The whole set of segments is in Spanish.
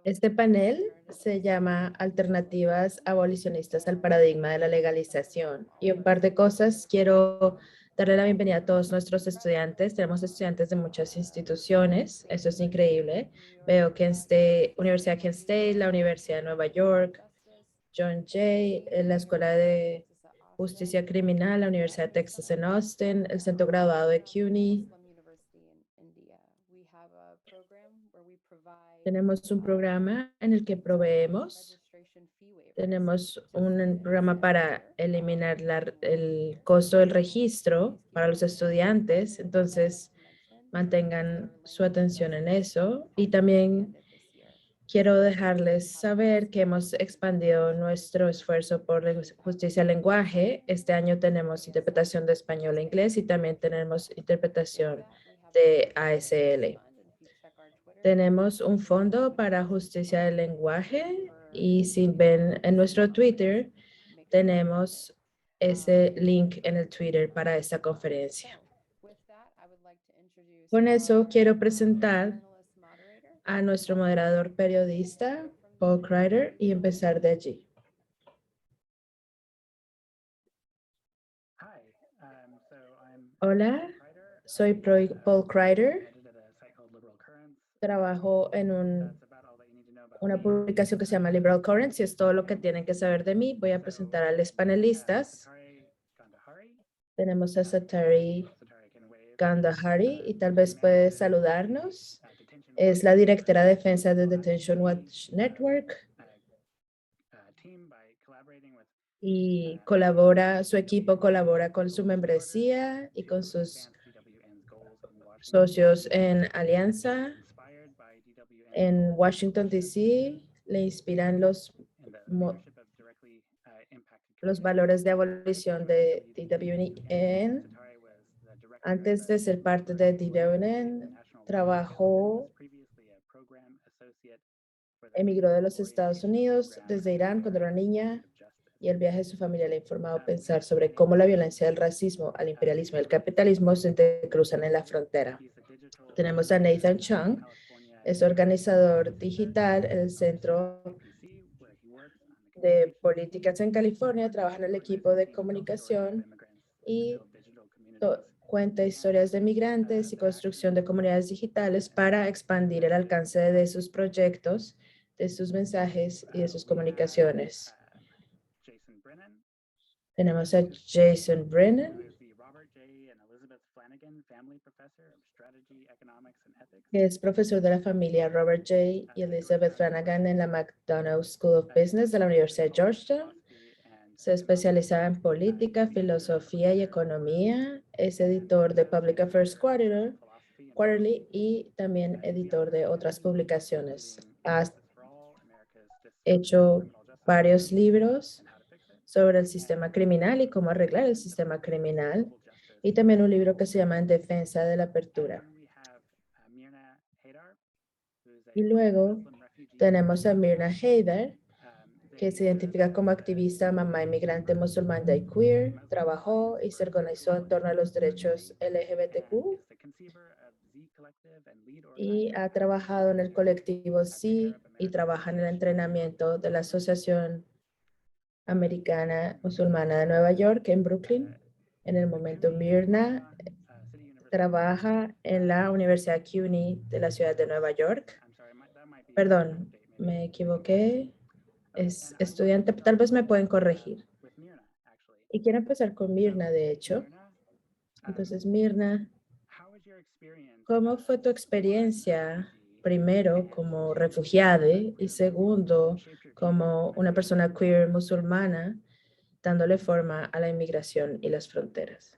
Este panel se llama Alternativas Abolicionistas al Paradigma de la Legalización. Y un par de cosas, quiero darle la bienvenida a todos nuestros estudiantes. Tenemos estudiantes de muchas instituciones, eso es increíble. Veo Universidad Kent State, la Universidad de Nueva York, John Jay, la Escuela de Justicia Criminal, la Universidad de Texas en Austin, el Centro Graduado de CUNY. Tenemos un programa en el que proveemos. Tenemos un programa para eliminar el costo del registro para los estudiantes. Entonces, mantengan su atención en eso. Y también quiero dejarles saber que hemos expandido nuestro esfuerzo por la justicia al lenguaje. Este año tenemos interpretación de español e inglés y también tenemos interpretación de ASL. Tenemos un fondo para justicia del lenguaje y si ven en nuestro Twitter, tenemos ese link en el Twitter para esta conferencia. Con eso quiero presentar a nuestro moderador periodista, Paul Kreider, y empezar de allí. Hola, soy Paul Kreider. Trabajo en una publicación que se llama Liberal Currents y es todo lo que tienen que saber de mí. Voy a presentar a los panelistas. Tenemos a Satari Gandahari y tal vez puede saludarnos. Es la directora de defensa de Detention Watch Network y su equipo colabora con su membresía y con sus socios en alianza. En Washington, D.C. le inspiran los valores de abolición de DWN. Antes de ser parte de DWN, emigró de los Estados Unidos desde Irán cuando era niña y el viaje de su familia le ha informado pensar sobre cómo la violencia del racismo, al imperialismo y el capitalismo se cruzan en la frontera. Tenemos a Nathan Chung, es organizador digital en el Centro de Políticas en California, trabaja en el equipo de comunicación y cuenta historias de migrantes y construcción de comunidades digitales para expandir el alcance de sus proyectos, de sus mensajes y de sus comunicaciones. Tenemos a Jason Brennan, que es profesor de la familia Robert J. y Elizabeth Flanagan en la McDonough School of Business de la Universidad de Georgetown. Se especializa en política, filosofía y economía. Es editor de Public Affairs Quarterly y también editor de otras publicaciones. Ha hecho varios libros sobre el sistema criminal y cómo arreglar el sistema criminal. Y también un libro que se llama En Defensa de la Apertura. Y luego tenemos a Myrna Haydar, que se identifica como activista, mamá inmigrante musulmana y queer, trabajó y se organizó en torno a los derechos LGBTQ y ha trabajado en el colectivo Sí y trabaja en el entrenamiento de la Asociación Americana Musulmana de Nueva York en Brooklyn. En el momento, Myrna trabaja en la Universidad CUNY de la ciudad de Nueva York. Perdón, me equivoqué. Es estudiante, tal vez me pueden corregir. Y quiero empezar con Myrna, de hecho. Entonces, Myrna, ¿cómo fue tu experiencia, primero, como refugiada y segundo, como una persona queer musulmana, dándole forma a la inmigración y las fronteras?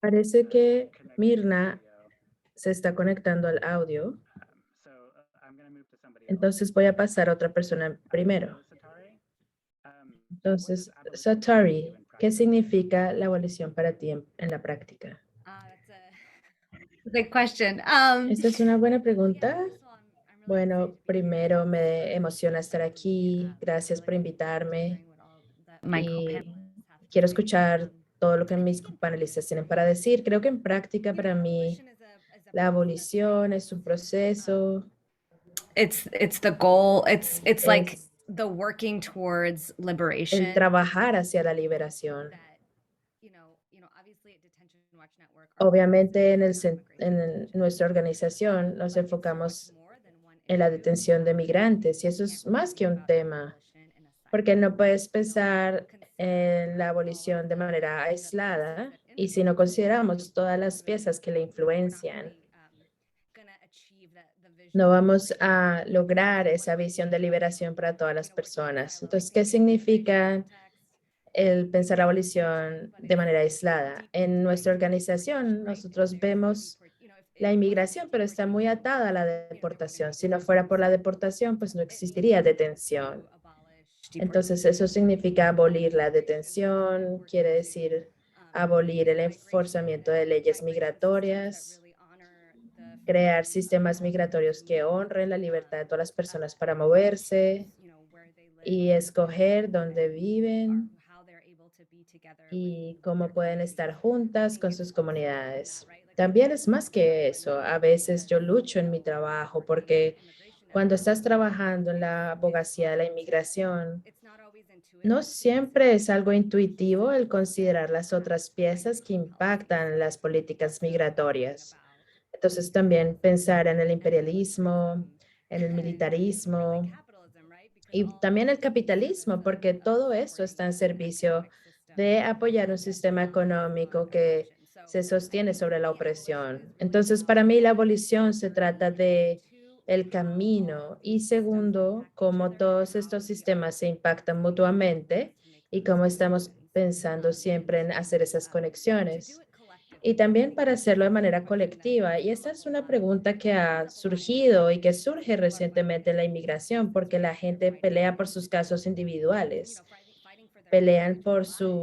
Parece que Myrna se está conectando al audio. Entonces voy a pasar a otra persona primero. Entonces, Satari, ¿qué significa la abolición para ti en la práctica? Good question. Esta es una buena pregunta. Bueno, primero me emociona estar aquí. Gracias por invitarme. Y quiero escuchar todo lo que mis panelistas tienen para decir. Creo que en práctica para mí la abolición es un proceso, It's the goal. It's like es the working towards el liberation trabajar hacia la liberación. that, obviously at Detention Watch Network, our focus Obviamente en, is on immigration. nuestra organización nos But it's so much enfocamos more than one en la issue. detención de migrantes y eso You can't es really más think que un about tema, abolition in a porque silo. no puedes You know, pensar en considering la all of abolición de manera the pieces aislada that y si no influence it, consideramos todas las piezas que le we're not influencian, really gonna achieve the vision no of vamos liberation for a everyone. lograr So one esa way visión to de liberación para todas las work in a personas. silo, I Entonces, ¿qué think in the immigration significa context, el pensar la abolition, abolición but de it's manera aislada? deeply En tied nuestra to deportation, organización, right? nosotros If vemos la it wasn't inmigración, pero está muy deportation, atada a la there wouldn't deportación. be Si no fuera por la detention. deportación, pues no It means existiría detención. to abolish Entonces, eso deportation, significa abolir la immigration, and detención, quiere working decir to abolir el migration enforzamiento de and leyes migration systems that migratorias, really honor the crear freedom of sistemas all people to migratorios que move, honren la libertad de todas las personas para and moverse choose, where they live y escoger and dónde viven how they're able to be together y with cómo their pueden communities. estar I juntas think con it's sus deeper than that, comunidades. right? Like También es I más feel like que when eso. you're A working veces yo lucho en mi trabajo porque immigration cuando efforts, estás trabajando en la abogacía de la inmigración, it's not always no intuitive to siempre consider es algo intuitivo el considerar las um, otras piezas que migration policies. impactan las políticas So thinking migratorias. about Entonces también pensar en el and imperialismo, militarism en el and really militarismo capitalism, right? Because y all of también el those pieces capitalismo, porque of todo eso supporting está en the servicio economic system de apoyar un that sistema relies on económico que oppression. So se I sostiene think for sobre la me, abolition opresión. is really Entonces, about para mí la one, abolición se trata understanding, de two, el how all of camino y these systems segundo, impact each cómo other and todos how estos we are sistemas se impactan using those mutuamente systems to make y those cómo estamos connections. pensando siempre en So hacer esas to conexiones. do it Y collectively, I también think para is hacerlo de a manera question that colectiva. has Y come esta up es a una lot pregunta que brings ha up a lot of interesting surgido y que surge questions, but when recientemente en la these inmigración, pieces porque are la here gente fighting pelea for por their sus casos lives, individuales, fighting for their pelean por individual lives,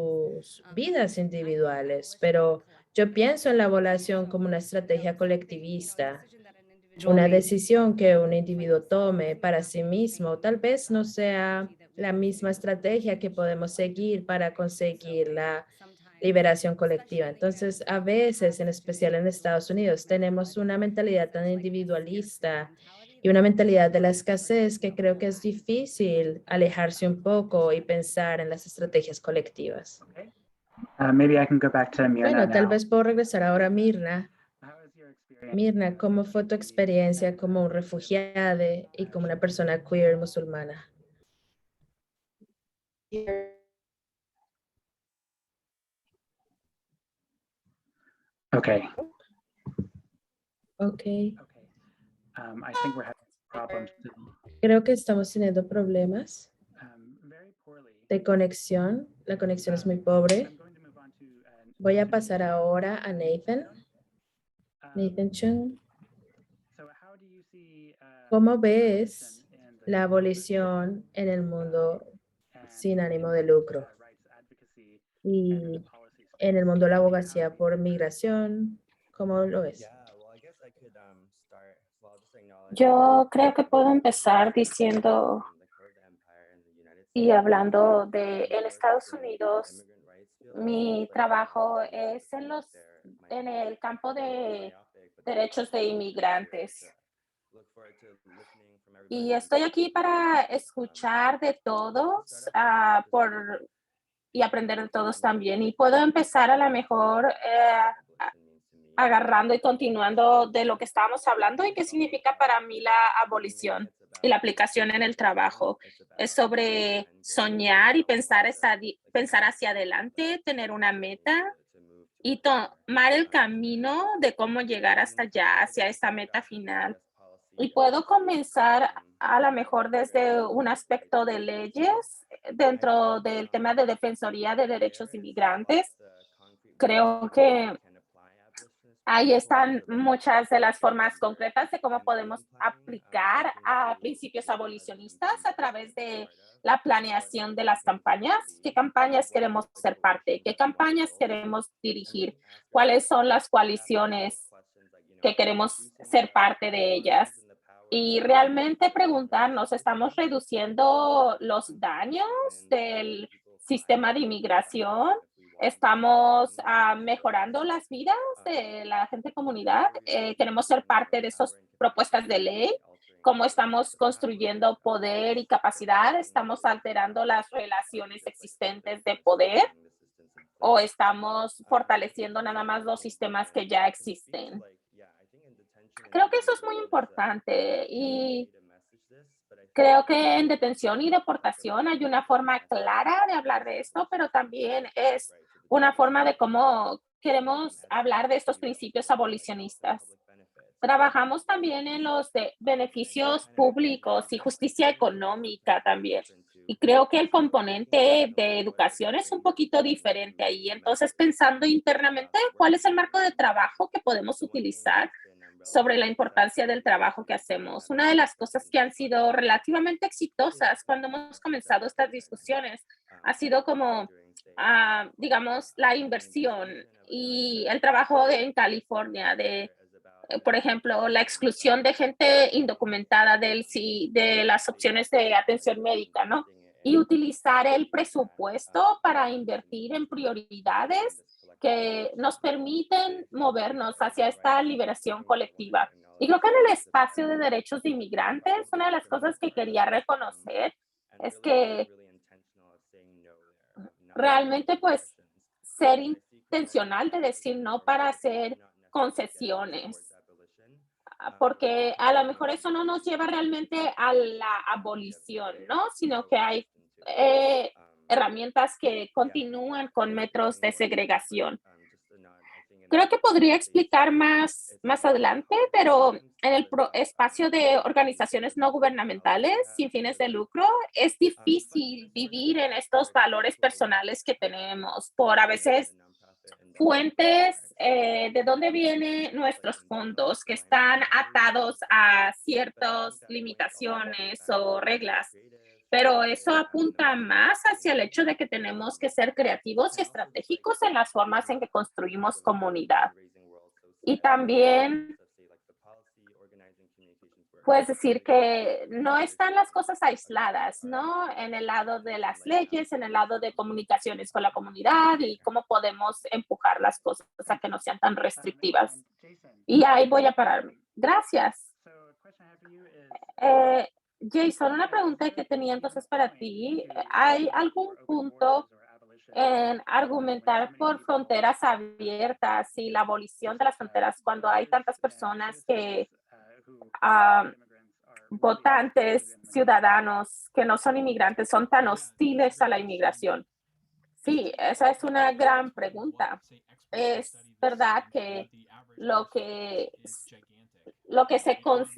sus vidas I think individuales, abolition is a pero yo collective pienso en la decision. abolición como So, una estrategia a colectivista, decision that an individual una makes decisión que un for individuo themselves tome may para not sí be the mismo. same Tal vez no sea strategy that we la use misma to estrategia que change podemos seguir collectively, para right? So conseguir la sometimes, liberación especially colectiva. in the United Entonces, a States, we have veces, en such an especial en Estados individualistic Unidos, tenemos una mentality, mentalidad tan such like a scarcity individualista mentality y that una it's mentalidad de la hard for us escasez to que creo pull que es back difícil and think alejarse about un those poco y strategies. pensar en las estrategias colectivas. Maybe I can go back to Mirna Bueno, tal now. vez puedo regresar ahora a Mirna. How was your experience Mirna, ¿cómo as a fue tu refugee experiencia and como un refugiado y como una persona queer musulmana? Okay. Ok, I think we're having problems still. creo que estamos teniendo problemas Very poorly. de conexión. La conexión es muy I'm pobre. going to move on to Voy a to pasar ahora a Nathan. Nathan Chung, So how do you see ¿cómo ves abolition in the la field abolición en el mundo and sin ánimo de in lucro rights advocacy and y policy en space? el mundo de la abogacía por migración? ¿Cómo lo ves? Yo creo que puedo empezar diciendo y hablando de en Estados Unidos, mi trabajo es en el campo de derechos de inmigrantes. Y estoy aquí para escuchar de todos y aprender de todos también. Y puedo empezar a lo mejor agarrando y continuando de lo que estábamos hablando y qué significa para mí la abolición y la aplicación en el trabajo. Es sobre soñar y pensar hacia adelante, tener una meta y tomar el camino de cómo llegar hasta allá, hacia esa meta final. Y puedo comenzar a lo mejor desde un aspecto de leyes dentro del tema de defensoría de derechos inmigrantes. Creo que ahí están muchas de las formas concretas de cómo podemos aplicar a principios abolicionistas a través de la planeación de las campañas. ¿Qué campañas queremos ser parte? ¿Qué campañas queremos dirigir? ¿Cuáles son las coaliciones que queremos ser parte de ellas? Y realmente preguntarnos, ¿estamos reduciendo los daños del sistema de inmigración. Estamos mejorando las vidas de la gente de comunidad. Queremos ser parte de esas propuestas de ley. Cómo estamos construyendo poder y capacidad, estamos alterando las relaciones existentes de poder o estamos fortaleciendo nada más los sistemas que ya existen. Creo que eso es muy importante y creo que en detención y deportación hay una forma clara de hablar de esto, pero también es una forma de cómo queremos hablar de estos principios abolicionistas. Trabajamos también en los beneficios públicos y justicia económica también. Y creo que el componente de educación es un poquito diferente ahí. Entonces, pensando internamente, ¿cuál es el marco de trabajo que podemos utilizar sobre la importancia del trabajo que hacemos? Una de las cosas que han sido relativamente exitosas cuando hemos comenzado estas discusiones ha sido como, digamos, la inversión y el trabajo en California por ejemplo, la exclusión de gente indocumentada de las opciones de atención médica, ¿no? Y utilizar el presupuesto para invertir en prioridades que nos permiten movernos hacia esta liberación colectiva. Y creo que en el espacio de derechos de inmigrantes, una de las cosas que quería reconocer es que realmente, pues, ser intencional de decir no para hacer concesiones, porque a lo mejor eso no nos lleva realmente a la abolición, ¿no? Sino que hay herramientas que continúan con metros de segregación. Creo que podría explicar más adelante, pero en el espacio de organizaciones no gubernamentales sin fines de lucro, es difícil vivir en estos valores personales que tenemos por a veces fuentes de dónde vienen nuestros fondos que están atados a ciertas limitaciones o reglas. Pero eso apunta más hacia el hecho de que tenemos que ser creativos y estratégicos en las formas en que construimos comunidad. Y también puedes decir que no están las cosas aisladas, ¿no? En el lado de las leyes, en el lado de comunicaciones con la comunidad y cómo podemos empujar las cosas a que no sean tan restrictivas. Y ahí voy a pararme. Gracias. Jason, una pregunta que tenía entonces para ti. ¿Hay algún punto en argumentar por fronteras abiertas y la abolición de las fronteras cuando hay tantas personas que votantes, ciudadanos que no son inmigrantes son tan hostiles a la inmigración? Sí, esa es una gran pregunta. Es verdad que lo que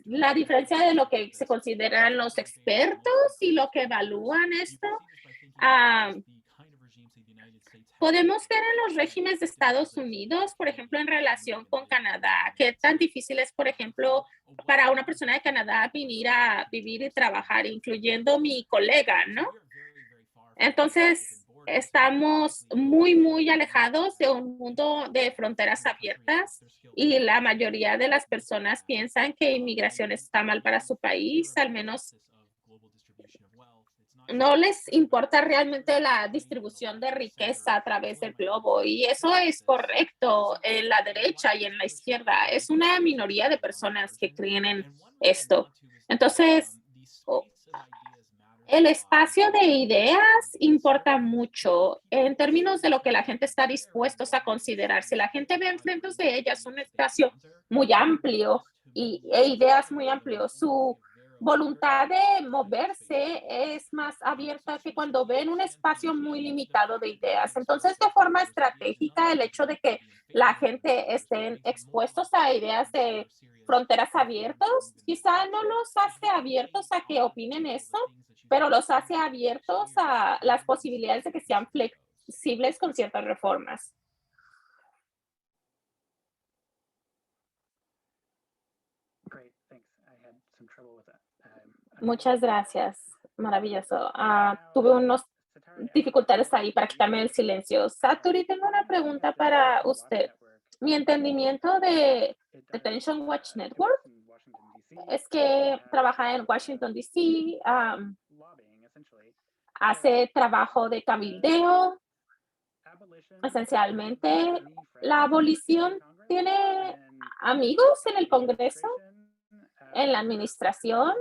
la diferencia de lo que se consideran los expertos y lo que evalúan esto, podemos ver en los regímenes de Estados Unidos, por ejemplo, en relación con Canadá, qué tan difícil es, por ejemplo, para una persona de Canadá venir a vivir y trabajar, incluyendo mi colega, ¿no? Entonces, estamos muy alejados de un mundo de fronteras abiertas y la mayoría de las personas piensan que inmigración está mal para su país, al menos no les importa realmente la distribución de riqueza a través del globo y eso es correcto en la derecha y en la izquierda. Es una minoría de personas que creen en esto. Entonces, el espacio de ideas importa mucho en términos de lo que la gente está dispuesta a considerar. Si la gente ve enfrente de ellas un espacio muy amplio e ideas muy amplios, su voluntad de moverse es más abierta que cuando ven un espacio muy limitado de ideas. Entonces, de forma estratégica, el hecho de que la gente estén expuestos a ideas de fronteras abiertas, quizá no los hace abiertos a que opinen eso, pero los hace abiertos a las posibilidades de que sean flexibles con ciertas reformas. Muchas gracias. Maravilloso. Tuve unas dificultades ahí para quitarme el silencio. Saturi, tengo una pregunta para usted. Mi entendimiento de Detention Watch Network es que trabaja en Washington, D.C., hace trabajo de cabildeo. Esencialmente, la abolición tiene amigos en el Congreso, en la administración.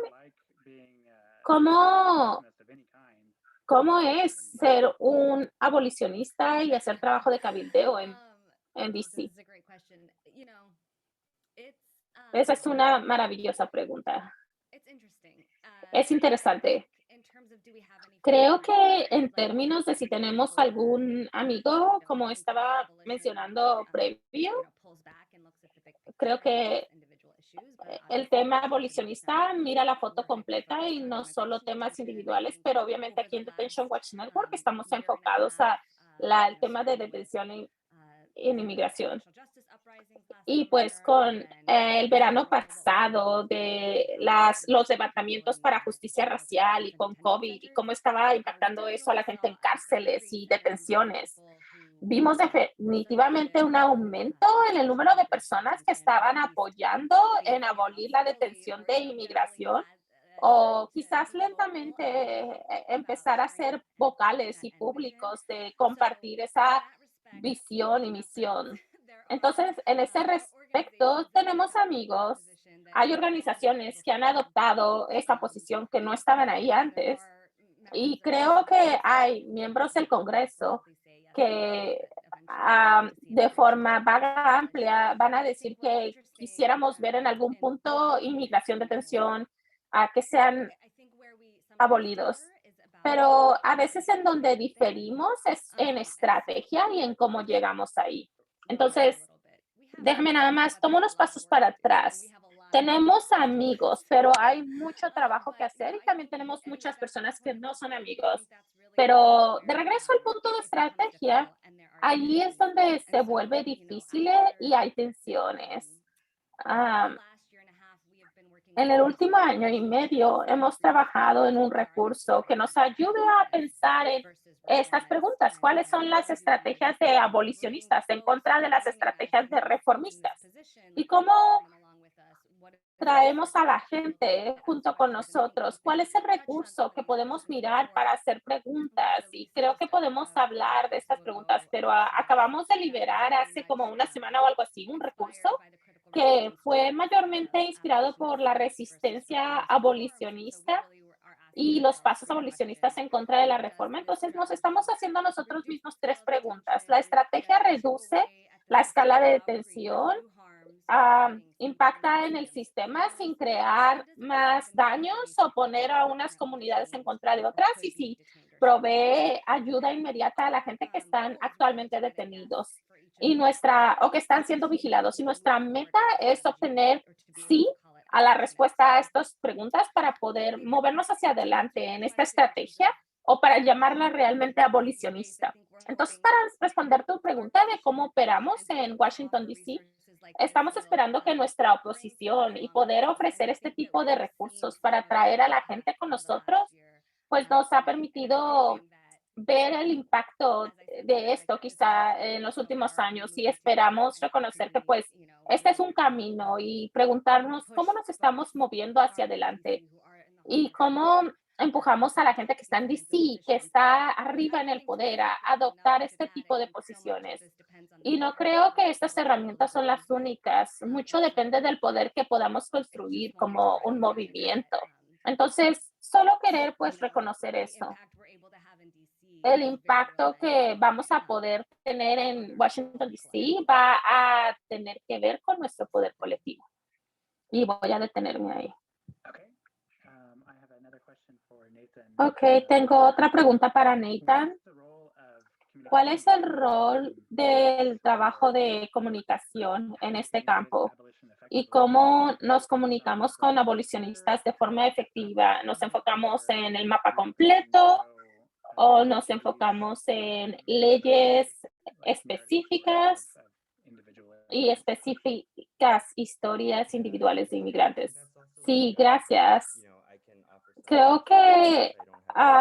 ¿Cómo es ser un abolicionista y hacer trabajo de cabildeo en DC? Esa es una maravillosa pregunta. Es interesante. Creo que en términos de si tenemos algún amigo, como estaba mencionando previo, creo que el tema abolicionista mira la foto completa y no solo temas individuales, pero obviamente aquí en Detention Watch Network estamos enfocados a el tema de detención en inmigración. Y pues con el verano pasado de los levantamientos para justicia racial y con COVID y cómo estaba impactando eso a la gente en cárceles y detenciones, vimos definitivamente un aumento en el número de personas que estaban apoyando en abolir la detención de inmigración o quizás lentamente empezar a ser vocales y públicos de compartir esa visión y misión. Entonces, en ese respecto, tenemos amigos, hay organizaciones que han adoptado esta posición que no estaban ahí antes y creo que hay miembros del Congreso que de forma vaga, amplia, van a decir que quisiéramos ver en algún punto inmigración, detención, a que sean abolidos. Pero a veces en donde diferimos es en estrategia y en cómo llegamos ahí. Entonces, déjame nada más, tomo unos pasos para atrás. Tenemos amigos, pero hay mucho trabajo que hacer y también tenemos muchas personas que no son amigos. Pero de regreso al punto de estrategia, allí es donde se vuelve difícil y hay tensiones. En el último año y medio hemos trabajado en un recurso que nos ayude a pensar en estas preguntas. ¿Cuáles son las estrategias de abolicionistas en contra de las estrategias de reformistas? ¿Y cómo traemos a la gente junto con nosotros? ¿Cuál es el recurso que podemos mirar para hacer preguntas? Y creo que podemos hablar de estas preguntas, pero acabamos de liberar hace como una semana o algo así un recurso que fue mayormente inspirado por la resistencia abolicionista y los pasos abolicionistas en contra de la reforma. Entonces nos estamos haciendo nosotros mismos tres preguntas. ¿La estrategia reduce la escala de detención? ¿Impacta en el sistema sin crear más daños o poner a unas comunidades en contra de otras? Y si provee ayuda inmediata a la gente que están actualmente detenidos o que están siendo vigilados. Y nuestra meta es obtener sí a la respuesta a estas preguntas para poder movernos hacia adelante en esta estrategia o para llamarla realmente abolicionista. Entonces, para responder tu pregunta de cómo operamos en Washington, D.C., estamos esperando que nuestra oposición y poder ofrecer este tipo de recursos para atraer a la gente con nosotros, pues nos ha permitido ver el impacto de esto quizá en los últimos años y esperamos reconocer que pues este es un camino y preguntarnos cómo nos estamos moviendo hacia adelante y cómo empujamos a la gente que está en DC, que está arriba en el poder, a adoptar este tipo de posiciones. Y no creo que estas herramientas son las únicas. Mucho depende del poder que podamos construir como un movimiento. Entonces, solo querer pues reconocer eso. El impacto que vamos a poder tener en Washington, D.C. va a tener que ver con nuestro poder colectivo. Y voy a detenerme ahí. Ok, tengo otra pregunta para Nathan. ¿Cuál es el rol del trabajo de comunicación en este campo? ¿Y cómo nos comunicamos con abolicionistas de forma efectiva? ¿Nos enfocamos en el mapa completo o nos enfocamos en leyes específicas y específicas historias individuales de inmigrantes? Sí, gracias. Creo que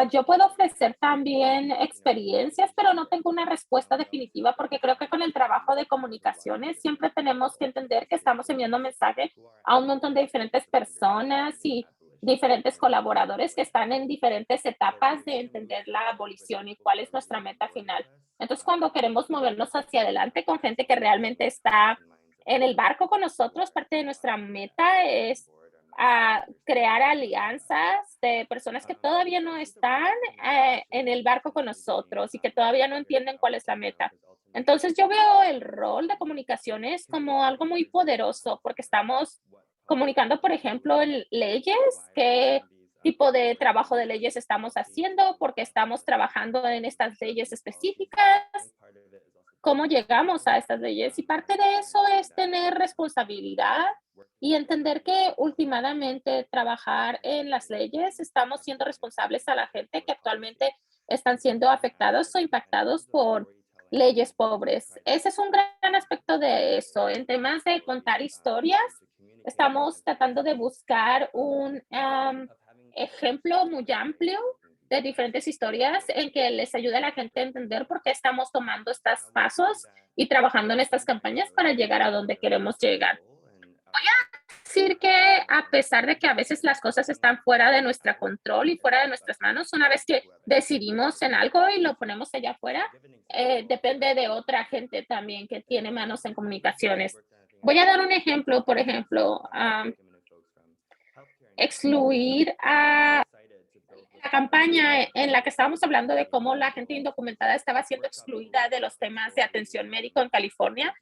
yo puedo ofrecer también experiencias, pero no tengo una respuesta definitiva porque creo que con el trabajo de comunicaciones siempre tenemos que entender que estamos enviando mensajes a un montón de diferentes personas y diferentes colaboradores que están en diferentes etapas de entender la abolición y cuál es nuestra meta final. Entonces, cuando queremos movernos hacia adelante con gente que realmente está en el barco con nosotros, parte de nuestra meta es crear alianzas de personas que todavía no están en el barco con nosotros y que todavía no entienden cuál es la meta. Entonces, yo veo el rol de comunicaciones como algo muy poderoso porque estamos comunicando, por ejemplo, en leyes, qué tipo de trabajo de leyes estamos haciendo, porque estamos trabajando en estas leyes específicas, cómo llegamos a estas leyes. Y parte de eso es tener responsabilidad y entender que últimamente trabajar en las leyes estamos siendo responsables a la gente que actualmente están siendo afectados o impactados por leyes pobres. Ese es un gran aspecto de eso. En temas de contar historias, estamos tratando de buscar un ejemplo muy amplio de diferentes historias en que les ayude a la gente a entender por qué estamos tomando estos pasos y trabajando en estas campañas para llegar a donde queremos llegar. Decir que a pesar de que a veces las cosas están fuera de nuestro control y fuera de nuestras manos, una vez que decidimos en algo y lo ponemos allá afuera, depende de otra gente también que tiene manos en comunicaciones. Voy a dar un ejemplo, por ejemplo, excluir a la campaña en la que estábamos hablando de cómo la gente indocumentada estaba siendo excluida de los temas de atención médica en California.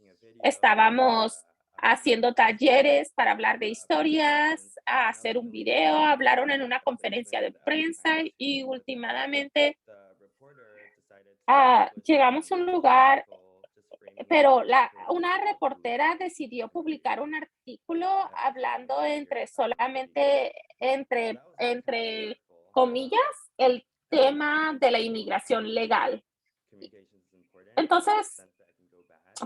Estábamos haciendo talleres para hablar de historias, a hacer un video, hablaron en una conferencia de prensa y últimamente llegamos a un lugar, pero una reportera decidió publicar un artículo hablando solamente entre comillas, el tema de la inmigración legal. Entonces,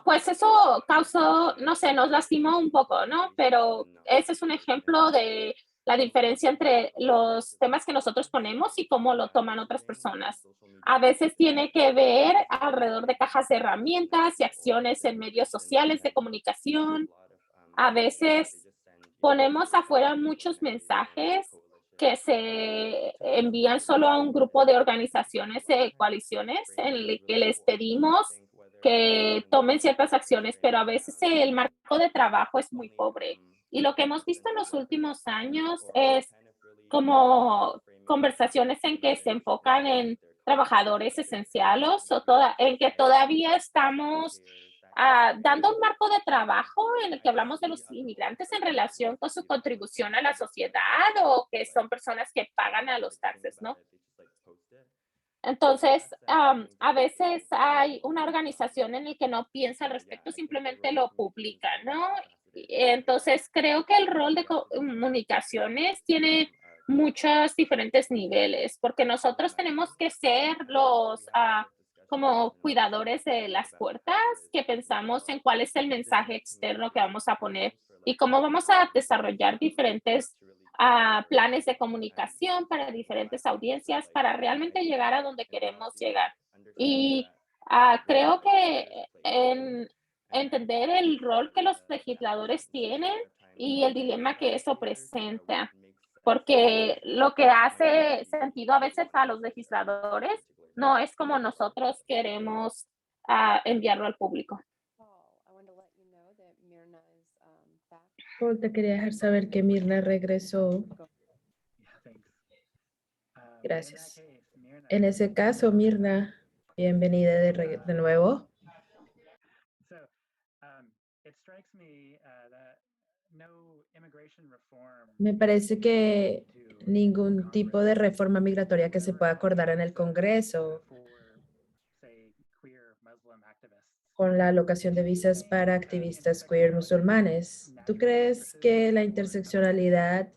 pues eso causó, no sé, nos lastimó un poco, ¿no? Pero ese es un ejemplo de la diferencia entre los temas que nosotros ponemos y cómo lo toman otras personas. A veces tiene que ver alrededor de cajas de herramientas y acciones en medios sociales de comunicación. A veces ponemos afuera muchos mensajes que se envían solo a un grupo de organizaciones de coaliciones en el que les pedimos que tomen ciertas acciones, pero a veces el marco de trabajo es muy pobre. Y lo que hemos visto en los últimos años es como conversaciones en que se enfocan en trabajadores esenciales o en que todavía estamos dando un marco de trabajo en el que hablamos de los inmigrantes en relación con su contribución a la sociedad o que son personas que pagan a los taxes, ¿no? Entonces, a veces hay una organización en la que no piensa al respecto, simplemente lo publica, ¿no? Entonces, creo que el rol de comunicaciones tiene muchos diferentes niveles, porque nosotros tenemos que ser los como cuidadores de las puertas, que pensamos en cuál es el mensaje externo que vamos a poner y cómo vamos a desarrollar diferentes planes de comunicación para diferentes audiencias para realmente llegar a donde queremos llegar. Y creo que en entender el rol que los legisladores tienen y el dilema que eso presenta, porque lo que hace sentido a veces a los legisladores no es como nosotros queremos enviarlo al público. Paul, te quería dejar saber que Mirna regresó. Gracias. En ese caso, Mirna, bienvenida de nuevo. Me parece que ningún tipo de reforma migratoria que se pueda acordar en el Congreso con la alocación de visas para activistas queer musulmanes. ¿Tú crees que la interseccionalidad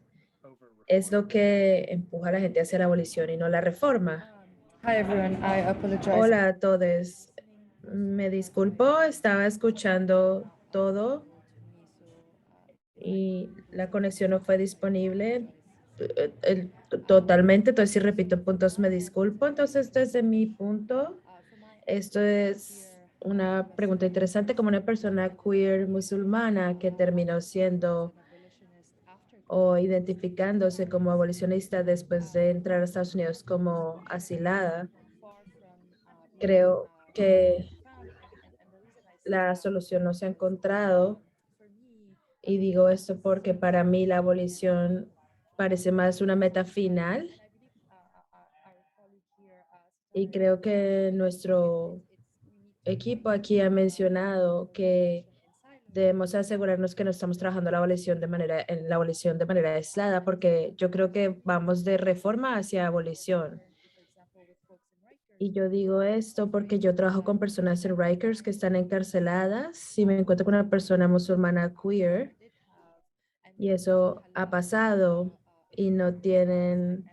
es lo que empuja a la gente hacia la abolición y no la reforma? Hi everyone, I apologize. Hola a todos. Me disculpo, estaba escuchando todo y la conexión no fue disponible totalmente. Entonces, si repito puntos, me disculpo. Entonces, desde mi punto, esto es una pregunta interesante. Como una persona queer musulmana que terminó siendo o identificándose como abolicionista después de entrar a Estados Unidos como asilada. Creo que la solución no se ha encontrado, y digo esto porque para mí la abolición parece más una meta final, y creo que nuestro equipo aquí ha mencionado que debemos asegurarnos que no estamos trabajando en la abolición de manera aislada, porque yo creo que vamos de reforma hacia abolición. Y yo digo esto porque yo trabajo con personas en Rikers que están encarceladas. Si me encuentro con una persona musulmana queer y eso ha pasado y no tienen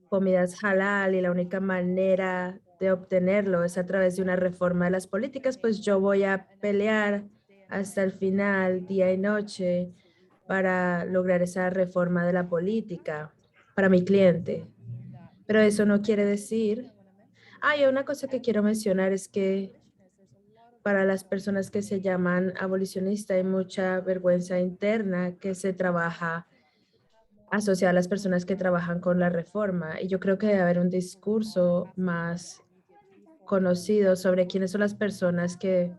comidas halal y la única manera de obtenerlo es a través de una reforma de las políticas, pues yo voy a pelear hasta el final, día y noche, para lograr esa reforma de la política para mi cliente. Pero eso no quiere decir. Y una cosa que quiero mencionar es que para las personas que se llaman abolicionistas hay mucha vergüenza interna que se trabaja asociada a las personas que trabajan con la reforma. Y yo creo que debe haber un discurso más conocido sobre quiénes son las personas que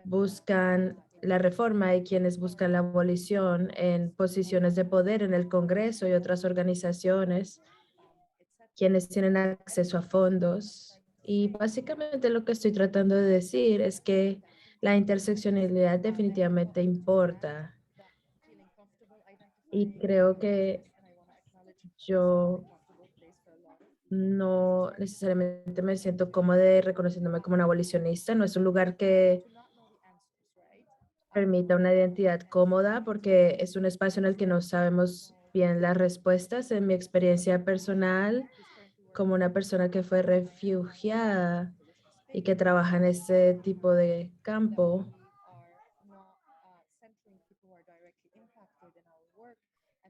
buscan la reforma y quienes buscan la abolición en posiciones de poder en el Congreso y otras organizaciones, quienes tienen acceso a fondos. Y básicamente lo que estoy tratando de decir es que la interseccionalidad definitivamente importa. Y creo que yo no necesariamente me siento cómoda reconociéndome como una abolicionista. No es un lugar que permita una identidad cómoda porque es un espacio en el que no sabemos bien las respuestas. En mi experiencia personal, como una persona que fue refugiada y que trabaja en este tipo de campo,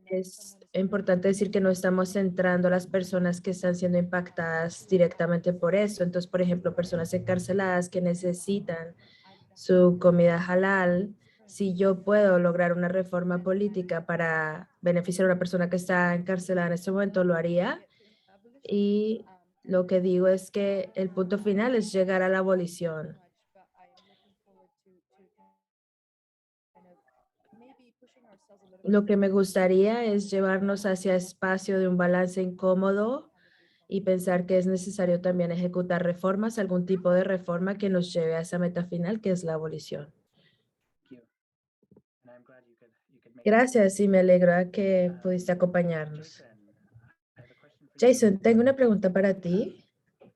es importante decir que no estamos centrando a las personas que están siendo impactadas directamente por eso. Entonces, por ejemplo, personas encarceladas que necesitan su comida halal. Si yo puedo lograr una reforma política para beneficiar a una persona que está encarcelada en este momento, lo haría. Y lo que digo es que el punto final es llegar a la abolición. Lo que me gustaría es llevarnos hacia espacio de un balance incómodo y pensar que es necesario también ejecutar reformas, algún tipo de reforma que nos lleve a esa meta final, que es la abolición. Thank you. And I'm glad you could make it. Gracias y me alegra que pudiste acompañarnos. Jason, I have a question for you. Jason, tengo una pregunta para ti.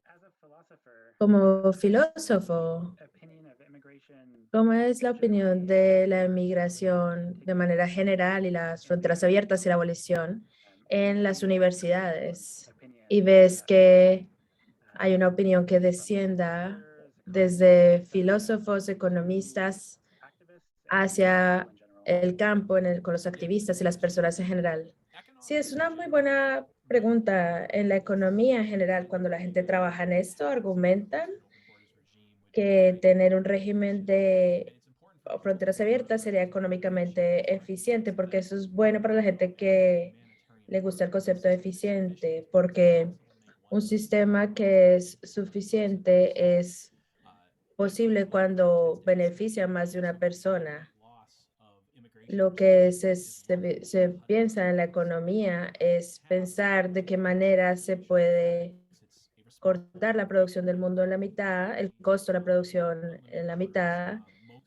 As a philosopher, Como filósofo, opinion of immigration ¿cómo es la opinión de la inmigración de manera general y las fronteras abiertas y la abolición en las universidades? Y ves que hay una opinión que descienda desde filósofos, economistas, hacia el campo con los activistas y las personas en general. Sí, es una muy buena pregunta. En la economía en general, cuando la gente trabaja en esto, argumentan que tener un régimen de fronteras abiertas sería económicamente eficiente, porque eso es bueno para la gente que le gusta el concepto de eficiente, porque un sistema que es suficiente es posible cuando beneficia a más de una persona. Lo que se piensa en la economía es pensar de qué manera se puede cortar la producción del mundo en la mitad, el costo de la producción en la mitad.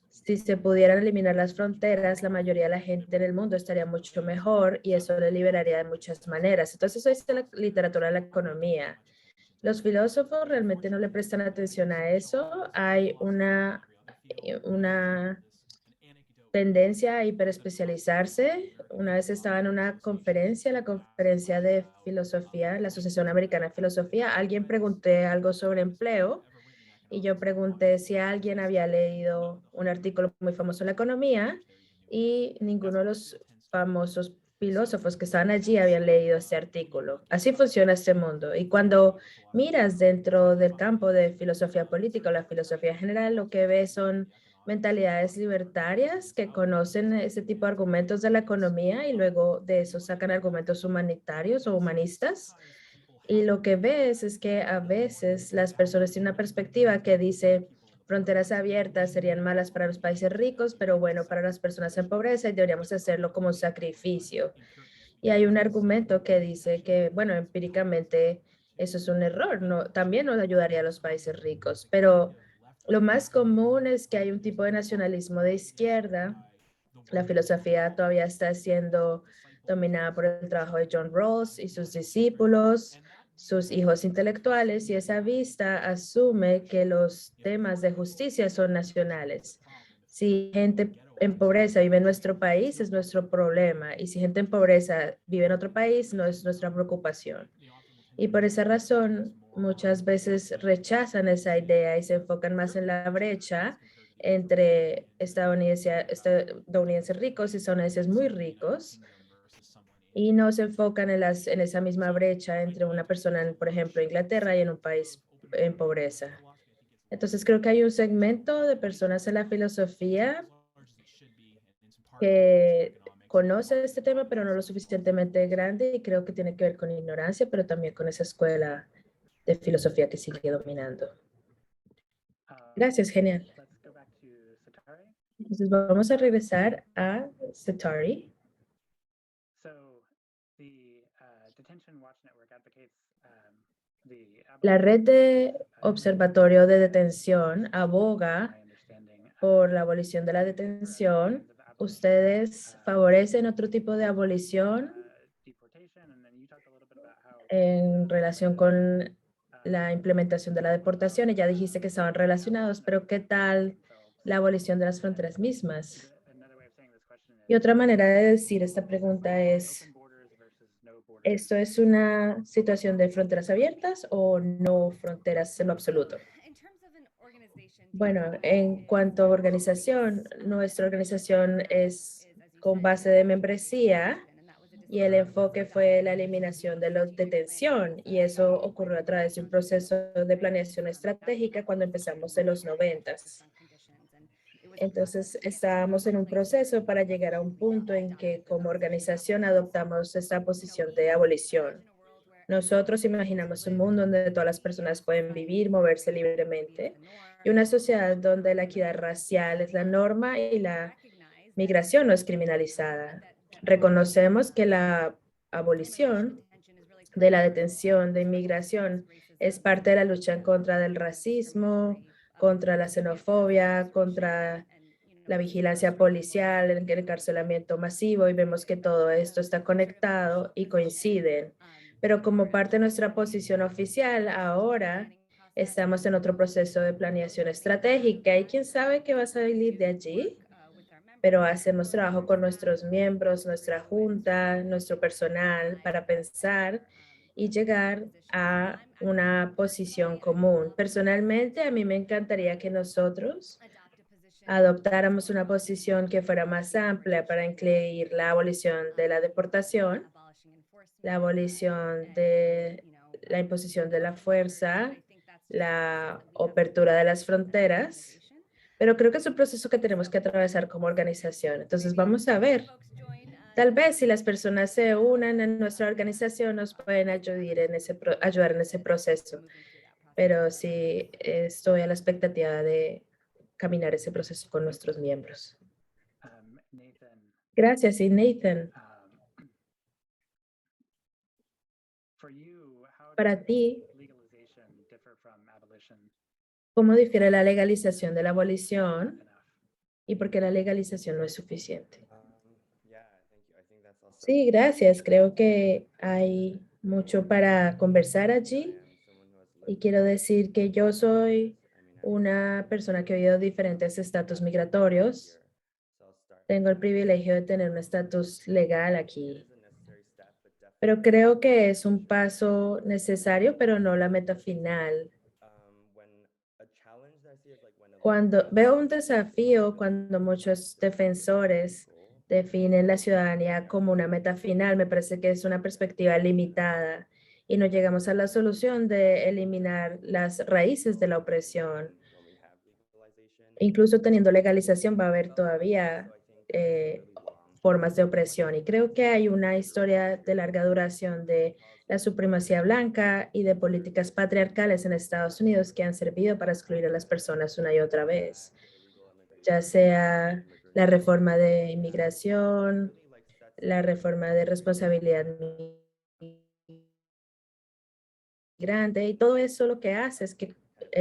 Si se pudieran eliminar las fronteras, la mayoría de la gente en el mundo estaría mucho mejor y eso le liberaría de muchas maneras. Entonces, eso es la literatura de la economía. Los filósofos realmente no le prestan atención a eso. Hay una tendencia a hiperespecializarse. Una vez estaba en una conferencia, la conferencia de filosofía, la Asociación Americana de Filosofía, alguien pregunté algo sobre empleo y yo pregunté si alguien había leído un artículo muy famoso en la economía y ninguno de los famosos filósofos que estaban allí habían leído este artículo. Así funciona este mundo. Y cuando miras dentro del campo de filosofía política o la filosofía general, lo que ves son mentalidades libertarias que conocen ese tipo de argumentos de la economía y luego de eso sacan argumentos humanitarios o humanistas. Y lo que ves es que a veces las personas tienen una perspectiva que dice fronteras abiertas serían malas para los países ricos, pero bueno, para las personas en pobreza y deberíamos hacerlo como un sacrificio. Y hay un argumento que dice que, bueno, empíricamente eso es un error, no, también nos ayudaría a los países ricos, pero lo más común es que hay un tipo de nacionalismo de izquierda. La filosofía todavía está siendo dominada por el trabajo de John Rawls y sus discípulos, sus hijos intelectuales, y esa vista asume que los temas de justicia son nacionales. Si gente en pobreza vive en nuestro país, es nuestro problema, y si gente en pobreza vive en otro país, no es nuestra preocupación. Y por esa razón, muchas veces rechazan esa idea y se enfocan más en la brecha entre estadounidenses ricos y estadounidenses muy ricos, y no se enfocan en esa misma brecha entre una persona, por ejemplo, Inglaterra y en un país en pobreza. Entonces, creo que hay un segmento de personas en la filosofía que conoce este tema, pero no lo suficientemente grande, y creo que tiene que ver con ignorancia, pero también con esa escuela de filosofía que sigue dominando. Gracias, genial. Let's go back to Satari. Entonces vamos a regresar a Satari. So the Detention Watch Network advocates the La red de abolition observatorio de detención aboga my understanding, por la abolición de la detención. ¿Ustedes favorecen otro tipo de abolición deportation, and then you talked a little bit about how en relación con la implementación de la deportación? Y ya dijiste que estaban relacionados, pero ¿qué tal la abolición de las fronteras mismas? another way of saying this question Y otra manera de decir esta pregunta es, open borders versus no borders. ¿esto es una situación de fronteras abiertas o no fronteras en lo absoluto? In terms of an organization, Bueno, en cuanto a organización, nuestra organización es con base de membresía y el enfoque fue la eliminación de la detención, y eso ocurrió a través de un proceso de planeación estratégica cuando empezamos en los 90s. Entonces, estábamos en un proceso para llegar a un punto en que como organización adoptamos esta posición de abolición. Nosotros imaginamos un mundo donde todas las personas pueden vivir, moverse libremente, y una sociedad donde la equidad racial es la norma y la migración no es criminalizada. Reconocemos que la abolición de la detención de inmigración es parte de la lucha en contra del racismo, contra la xenofobia, contra la vigilancia policial, el encarcelamiento masivo, y vemos que todo esto está conectado y coinciden. Pero como parte de nuestra posición oficial, ahora estamos en otro proceso de planeación estratégica, y quién sabe qué va a salir de allí, pero hacemos trabajo con nuestros miembros, nuestra junta, nuestro personal para pensar y llegar a una posición común. Personalmente, a mí me encantaría que nosotros adoptáramos una posición que fuera más amplia para incluir la abolición de la deportación, la abolición de la imposición de la fuerza, la apertura de las fronteras, pero creo que es un proceso que tenemos que atravesar como organización. Entonces vamos a ver. Tal vez si las personas se unan en nuestra organización nos pueden ayudar en ese proceso, pero sí estoy a la expectativa de caminar ese proceso con nuestros miembros. Nathan, Gracias. Y Nathan, for you, how para does ti, legalization differ from abolition ¿cómo difiere la legalización de la abolición enough? y por qué la legalización no es suficiente? Sí, gracias. Creo que hay mucho para conversar allí, y quiero decir que yo soy una persona que ha vivido diferentes estatus migratorios. Tengo el privilegio de tener un estatus legal aquí, pero creo que es un paso necesario, pero no la meta final. Cuando veo un desafío, cuando muchos defensores definen la ciudadanía como una meta final, me parece que es una perspectiva limitada y no llegamos a la solución de eliminar las raíces de la opresión. incluso teniendo legalización va a haber todavía formas de opresión. Y creo que hay una historia de larga duración de la supremacía blanca y de políticas patriarcales en Estados Unidos que han servido para excluir a las personas una y otra vez, ya sea la reforma de inmigración, la reforma de responsabilidad migrante, y todo eso lo que hace es que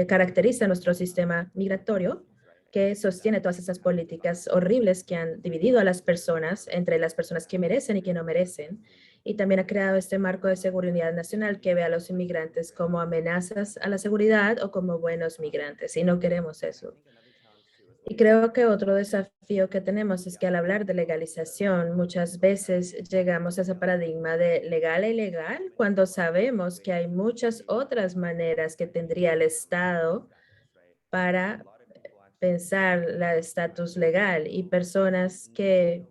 caracteriza nuestro sistema migratorio, que sostiene todas esas políticas horribles que han dividido a las personas entre las personas que merecen y que no merecen. Y también ha creado este marco de seguridad nacional que ve a los inmigrantes como amenazas a la seguridad o como buenos migrantes. Y no queremos eso. Y creo que otro desafío que tenemos es que al hablar de legalización, muchas veces llegamos a ese paradigma de legal e ilegal cuando sabemos que hay muchas otras maneras que tendría el Estado para pensar el estatus legal, y personas que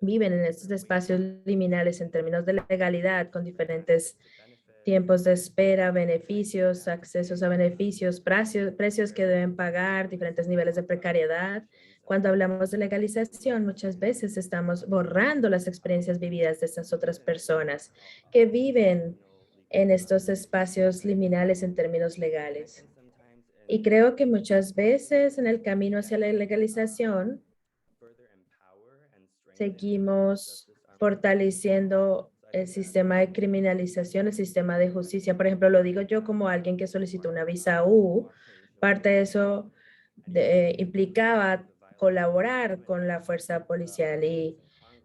viven en estos espacios liminales en términos de legalidad con diferentes tiempos de espera, beneficios, accesos a beneficios, precios que deben pagar, diferentes niveles de precariedad. Cuando hablamos de legalización, muchas veces estamos borrando las experiencias vividas de estas otras personas que viven en estos espacios liminales en términos legales. Y creo que muchas veces en el camino hacia la legalización seguimos fortaleciendo el sistema de criminalización, el sistema de justicia. Por ejemplo, lo digo yo como alguien que solicitó una visa U. Parte de eso implicaba colaborar con la fuerza policial, y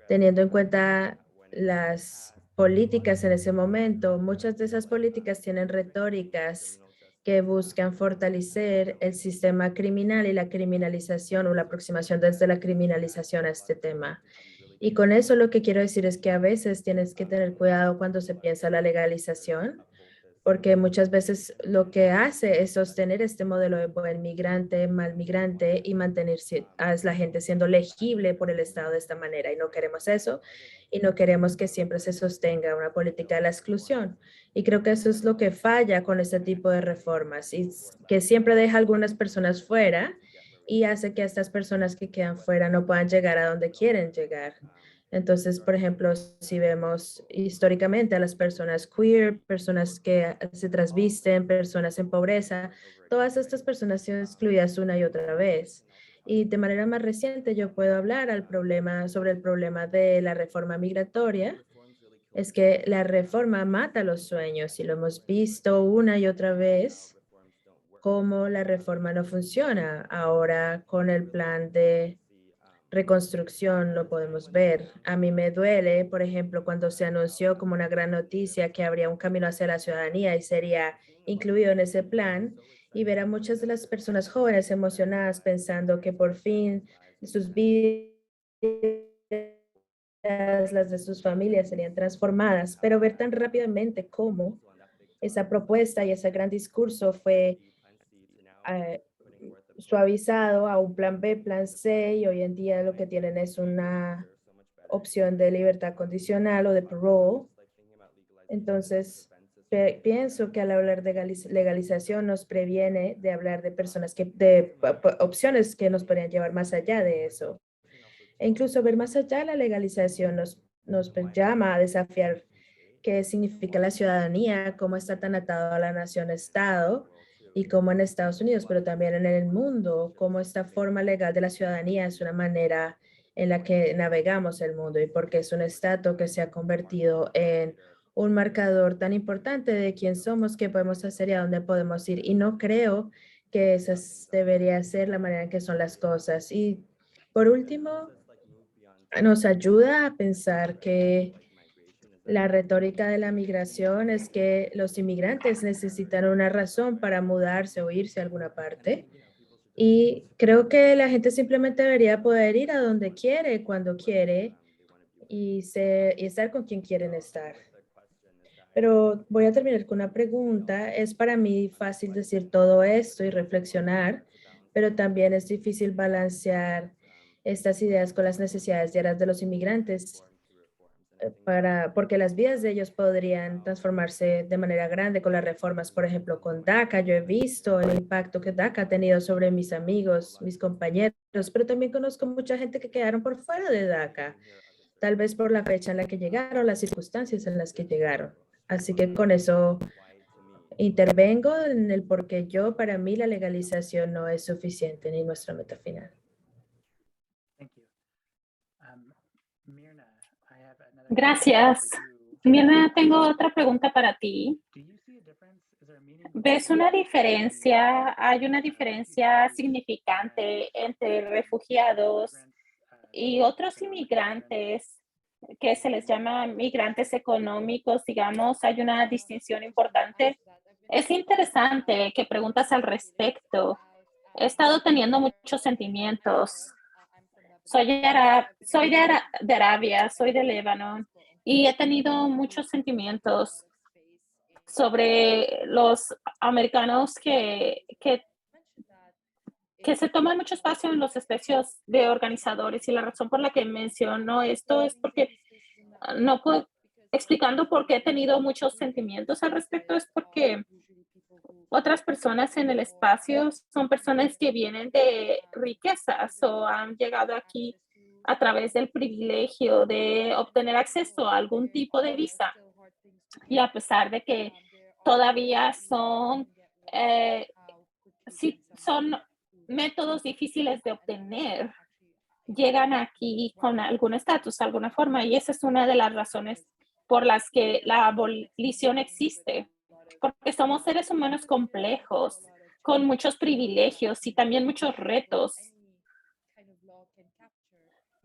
teniendo en cuenta las políticas en ese momento, muchas de esas políticas tienen retóricas que buscan fortalecer el sistema criminal y la criminalización o la aproximación desde la criminalización a este tema. Y con eso lo que quiero decir es que a veces tienes que tener cuidado cuando se piensa la legalización, porque muchas veces lo que hace es sostener este modelo de buen migrante, mal migrante, y mantener a la gente siendo legible por el Estado de esta manera. Y no queremos eso, y no queremos que siempre se sostenga una política de la exclusión. Y creo que eso es lo que falla con este tipo de reformas, y que siempre deja a algunas personas fuera y hace que estas personas que quedan fuera no puedan llegar a donde quieren llegar. Entonces, por ejemplo, si vemos históricamente a las personas queer, personas que se transvisten, personas en pobreza, todas estas personas han sido excluidas una y otra vez. Y de manera más reciente yo puedo hablar sobre el problema de la reforma migratoria. Es que la reforma mata los sueños, y lo hemos visto una y otra vez cómo la reforma no funciona. Ahora con el plan de reconstrucción lo podemos ver. A mí me duele, por ejemplo, cuando se anunció como una gran noticia que habría un camino hacia la ciudadanía y sería incluido en ese plan, y ver a muchas de las personas jóvenes emocionadas pensando que por fin sus vidas, las de sus familias serían transformadas, pero ver tan rápidamente cómo esa propuesta y ese gran discurso fue suavizado a un plan B, plan C, y hoy en día lo que tienen es una opción de libertad condicional o de parole. Entonces, pienso que al hablar de legalización nos previene de hablar de personas de opciones que nos podrían llevar más allá de eso. E incluso ver más allá de la legalización nos llama a desafiar qué significa la ciudadanía, cómo está tan atado a la nación-estado, y cómo en Estados Unidos, pero también en el mundo, cómo esta forma legal de la ciudadanía es una manera en la que navegamos el mundo, y porque es un estatus que se ha convertido en un marcador tan importante de quién somos, qué podemos hacer y a dónde podemos ir. Y no creo que esa debería ser la manera en que son las cosas. Y por último, nos ayuda a pensar que la retórica de la migración es que los inmigrantes necesitan una razón para mudarse o irse a alguna parte. Y creo que la gente simplemente debería poder ir a donde quiere, cuando quiere, y estar con quien quieren estar. Pero voy a terminar con una pregunta. Es para mí fácil decir todo esto y reflexionar, pero también es difícil balancear estas ideas con las necesidades diarias de los inmigrantes. porque las vidas de ellos podrían transformarse de manera grande con las reformas. Por ejemplo, con DACA, yo he visto el impacto que DACA ha tenido sobre mis amigos, mis compañeros, pero también conozco mucha gente que quedaron por fuera de DACA, tal vez por la fecha en la que llegaron, las circunstancias en las que llegaron. Así que con eso intervengo en el por qué para mí, la legalización no es suficiente ni nuestra meta final. Thank you. Mirna, I have another Gracias. question for you. Mirna, tengo otra pregunta para ti. Do you see a difference? Is there a meaningful ¿Ves una diferencia? ¿Hay una diferencia significante entre refugiados y otros inmigrantes que se les llama migrantes económicos? Digamos, hay una distinción importante. Es interesante que preguntas al respecto. He estado teniendo muchos sentimientos. Soy de Arabia, soy de Líbano y he tenido muchos sentimientos sobre los americanos que se toman mucho espacio en los espacios de organizadores, y la razón por la que menciono esto es porque no puedo, explicando por qué he tenido muchos sentimientos al respecto, es porque otras personas en el espacio son personas que vienen de riquezas o han llegado aquí a través del privilegio de obtener acceso a algún tipo de visa. Y a pesar de que todavía son métodos difíciles de obtener, llegan aquí con algún estatus, alguna forma, y esa es una de las razones por las que la abolición existe, porque somos seres humanos complejos, con muchos privilegios y también muchos retos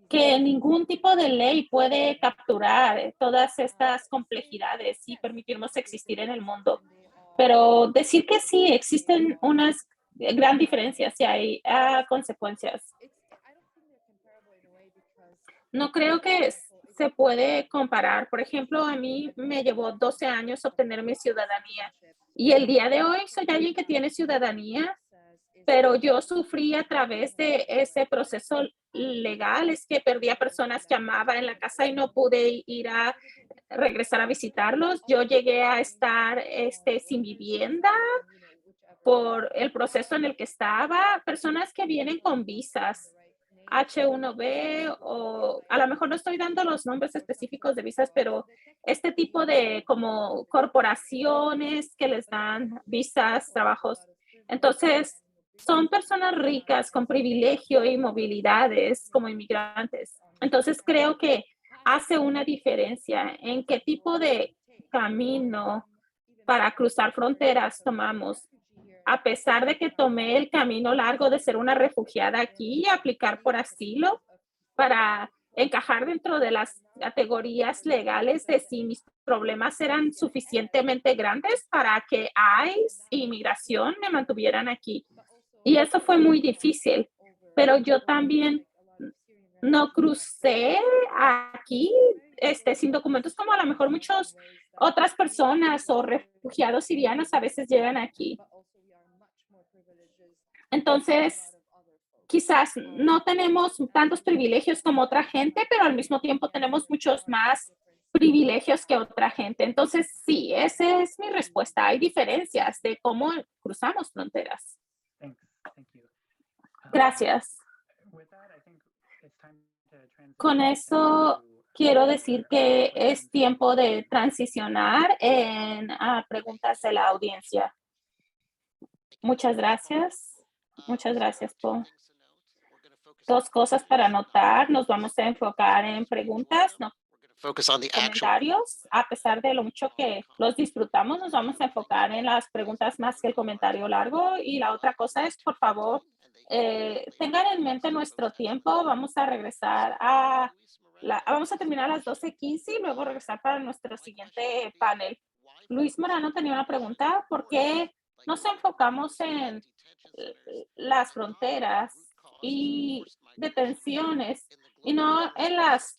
que ningún tipo de ley puede capturar todas estas complejidades y permitirnos existir en el mundo. Pero decir que sí, existen unas gran diferencias y hay consecuencias. No creo que se puede comparar. Por ejemplo, a mí me llevó 12 años obtener mi ciudadanía y el día de hoy soy alguien que tiene ciudadanía, pero yo sufrí a través de ese proceso legal. Es que perdí a personas que amaba en la casa y no pude regresar a visitarlos. Yo llegué a estar sin vivienda por el proceso en el que estaba. Personas que vienen con visas H1B, o a lo mejor no estoy dando los nombres específicos de visas, pero este tipo de como corporaciones que les dan visas, trabajos. Entonces, son personas ricas con privilegio y movilidades como inmigrantes. Entonces, creo que hace una diferencia en qué tipo de camino para cruzar fronteras tomamos. A pesar de que tomé el camino largo de ser una refugiada aquí y aplicar por asilo para encajar dentro de las categorías legales de si mis problemas eran suficientemente grandes para que ICE e inmigración me mantuvieran aquí. Y eso fue muy difícil, pero yo también no crucé aquí sin documentos como a lo mejor muchas otras personas o refugiados sirianos a veces llegan aquí. Entonces, quizás no tenemos tantos privilegios como otra gente, pero al mismo tiempo tenemos muchos más privilegios que otra gente. Entonces, sí, esa es mi respuesta. Hay diferencias de cómo cruzamos fronteras. Thanks. Thank you. Gracias. With that, I think it's time to transition Con eso quiero decir que es tiempo de transicionar en preguntas de la audiencia. Muchas gracias. Muchas gracias, Paul. Dos cosas para anotar. Nos vamos a enfocar en preguntas, no comentarios. A pesar de lo mucho que los disfrutamos, nos vamos a enfocar en las preguntas más que el comentario largo. Y la otra cosa es, por favor, tengan en mente nuestro tiempo. Vamos a regresar vamos a terminar a las 12:15 y luego regresar para nuestro siguiente panel. Luis Morano tenía una pregunta. ¿Por qué nos enfocamos en las fronteras y detenciones y no en las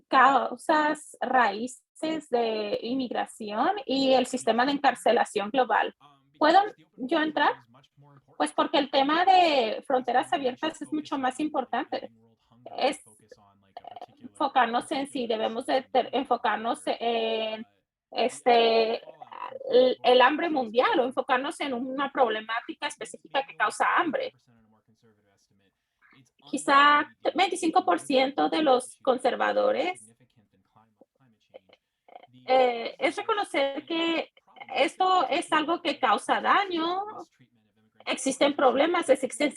causas raíces de inmigración y el sistema de encarcelación global? ¿Puedo yo entrar? Pues porque el tema de fronteras abiertas es mucho más importante. enfocarnos en si debemos de enfocarnos en el hambre mundial o enfocarnos en una problemática específica que causa hambre. Quizá 25% de los conservadores es reconocer que esto es algo que causa daño, existen problemas, existen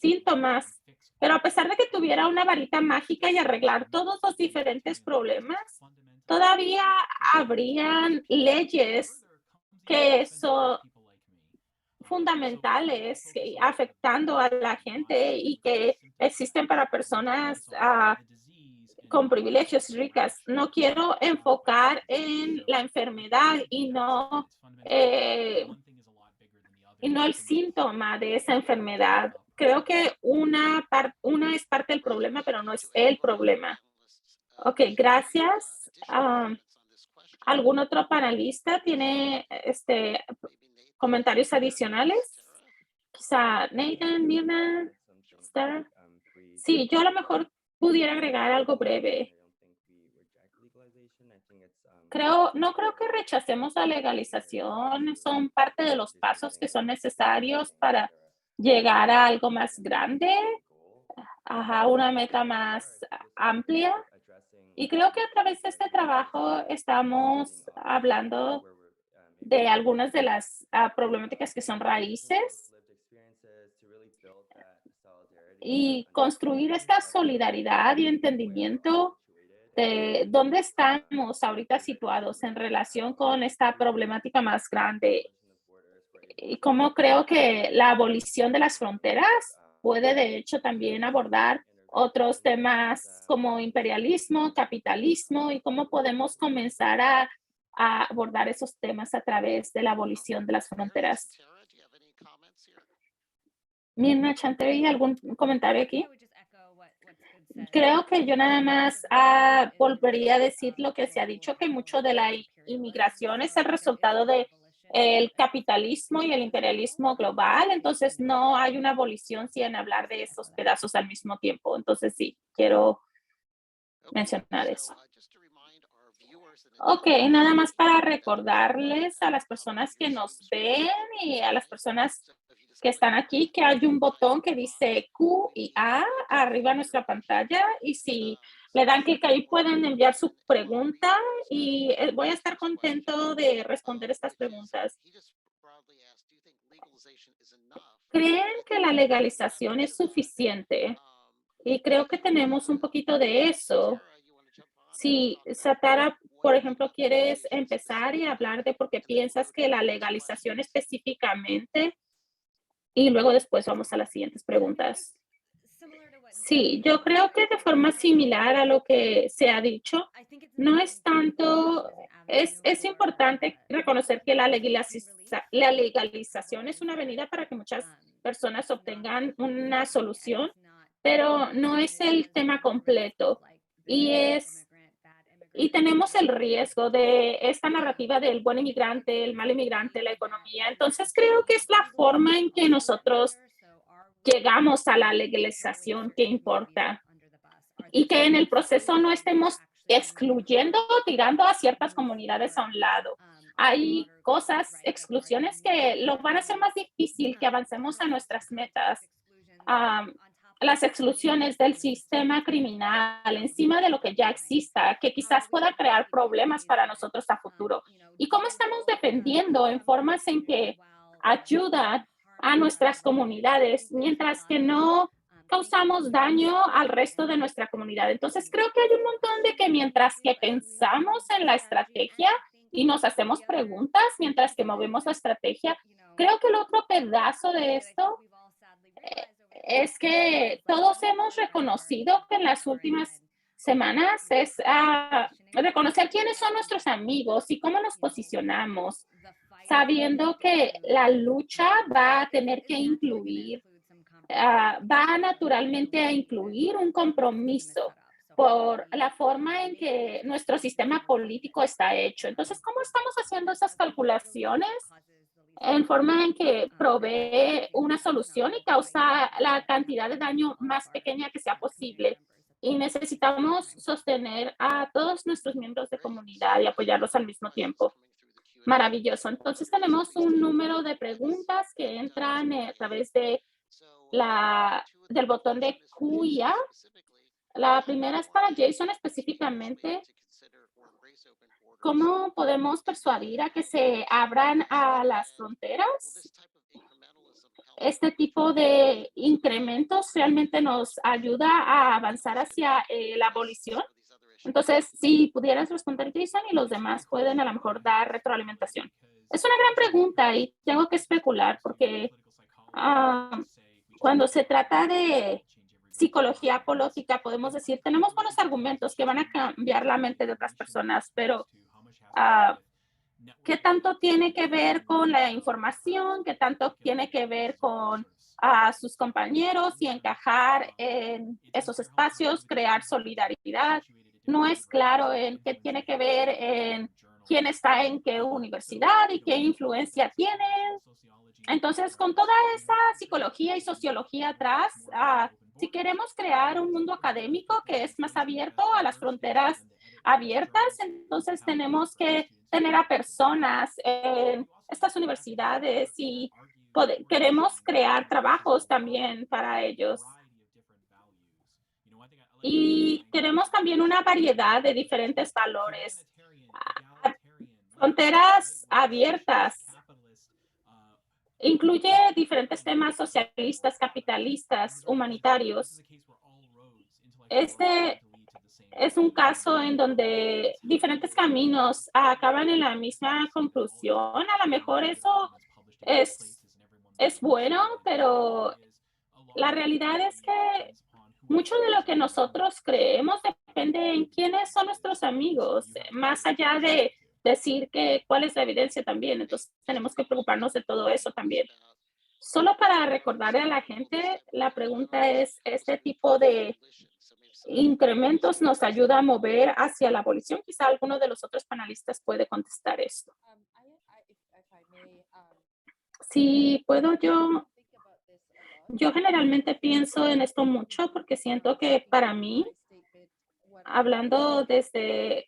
síntomas, pero a pesar de que tuviera una varita mágica y arreglar todos los diferentes problemas, todavía habrían leyes que son fundamentales afectando a la gente y que existen para personas con privilegios ricas. No quiero enfocar en la enfermedad y no el síntoma de esa enfermedad. Creo que una es parte del problema, pero no es el problema. Ok, gracias. ¿Algún otro panelista tiene comentarios adicionales? Quizá Nathan, Mirna, Star. Sí, yo a lo mejor pudiera agregar algo breve. No creo que rechacemos la legalización, son parte de los pasos que son necesarios para llegar a algo más grande, a una meta más amplia. Y creo que a través de este trabajo estamos hablando de algunas de las problemáticas que son raíces y construir esta solidaridad y entendimiento de dónde estamos ahorita situados en relación con esta problemática más grande y cómo creo que la abolición de las fronteras puede de hecho también abordar otros temas como imperialismo, capitalismo y cómo podemos comenzar a abordar esos temas a través de la abolición de las fronteras. Mirna Chanteri, ¿algún comentario aquí? Creo que yo nada más volvería a decir lo que se ha dicho, que mucho de la inmigración es el resultado de el capitalismo y el imperialismo global, entonces no hay una abolición sin hablar de esos pedazos al mismo tiempo. Entonces sí, quiero mencionar eso. Ok, nada más para recordarles a las personas que nos ven y a las personas que están aquí que hay un botón que dice Q y A arriba en nuestra pantalla y si le dan clic ahí pueden enviar su pregunta y voy a estar contento de responder estas preguntas. ¿Creen que la legalización es suficiente? Y creo que tenemos un poquito de eso. Si Satara, por ejemplo, quieres empezar y hablar de por qué piensas que la legalización específicamente y luego después vamos a las siguientes preguntas. Sí, yo creo que de forma similar a lo que se ha dicho, no es tanto, es importante reconocer que la legalización es una avenida para que muchas personas obtengan una solución, pero no es el tema completo. Y tenemos el riesgo de esta narrativa del buen inmigrante, el mal inmigrante, la economía. Entonces, creo que es la forma en que nosotros llegamos a la legalización que importa y que en el proceso no estemos excluyendo o tirando a ciertas comunidades a un lado. Hay exclusiones que lo van a hacer más difícil que avancemos a nuestras metas. Las exclusiones del sistema criminal encima de lo que ya exista, que quizás pueda crear problemas para nosotros a futuro. Y cómo estamos defendiendo en formas en que ayudan a nuestras comunidades, mientras que no causamos daño al resto de nuestra comunidad. Entonces, creo que hay un montón de que mientras que pensamos en la estrategia y nos hacemos preguntas, mientras que movemos la estrategia, creo que el otro pedazo de esto es que todos hemos reconocido que en las últimas semanas es reconocer quiénes son nuestros amigos y cómo nos posicionamos, sabiendo que la lucha va a tener que incluir, va naturalmente a incluir un compromiso por la forma en que nuestro sistema político está hecho. Entonces, ¿cómo estamos haciendo esas calculaciones en forma en que provee una solución y causa la cantidad de daño más pequeña que sea posible? y necesitamos sostener a todos nuestros miembros de comunidad y apoyarlos al mismo tiempo. Maravilloso. Entonces tenemos un número de preguntas que entran a través de del botón de Q y A. La primera es para Jason específicamente. ¿Cómo podemos persuadir a que se abran a las fronteras? Este tipo de incrementos realmente nos ayuda a avanzar hacia la abolición. Entonces, si pudieras responder, Jason, y los demás pueden a lo mejor dar retroalimentación. Es una gran pregunta y tengo que especular porque cuando se trata de psicología política, podemos decir, tenemos buenos argumentos que van a cambiar la mente de otras personas, pero ¿qué tanto tiene que ver con la información? ¿Qué tanto tiene que ver con sus compañeros y encajar en esos espacios, crear solidaridad? No es claro en qué tiene que ver en quién está en qué universidad y qué influencia tienen. Entonces, con toda esa psicología y sociología atrás, si queremos crear un mundo académico que es más abierto a las fronteras abiertas, entonces tenemos que tener a personas en estas universidades y queremos crear trabajos también para ellos. Y queremos también una variedad de diferentes valores. Fronteras abiertas incluye diferentes temas socialistas, capitalistas, humanitarios. Este es un caso en donde diferentes caminos acaban en la misma conclusión. A lo mejor eso es bueno, pero la realidad es que mucho de lo que nosotros creemos depende en quiénes son nuestros amigos, más allá de decir que cuál es la evidencia también. Entonces tenemos que preocuparnos de todo eso también. Solo para recordarle a la gente, la pregunta es, ¿este tipo de incrementos nos ayuda a mover hacia la abolición? Quizá alguno de los otros panelistas puede contestar esto. Si puedo yo generalmente pienso en esto mucho porque siento que para mí, hablando desde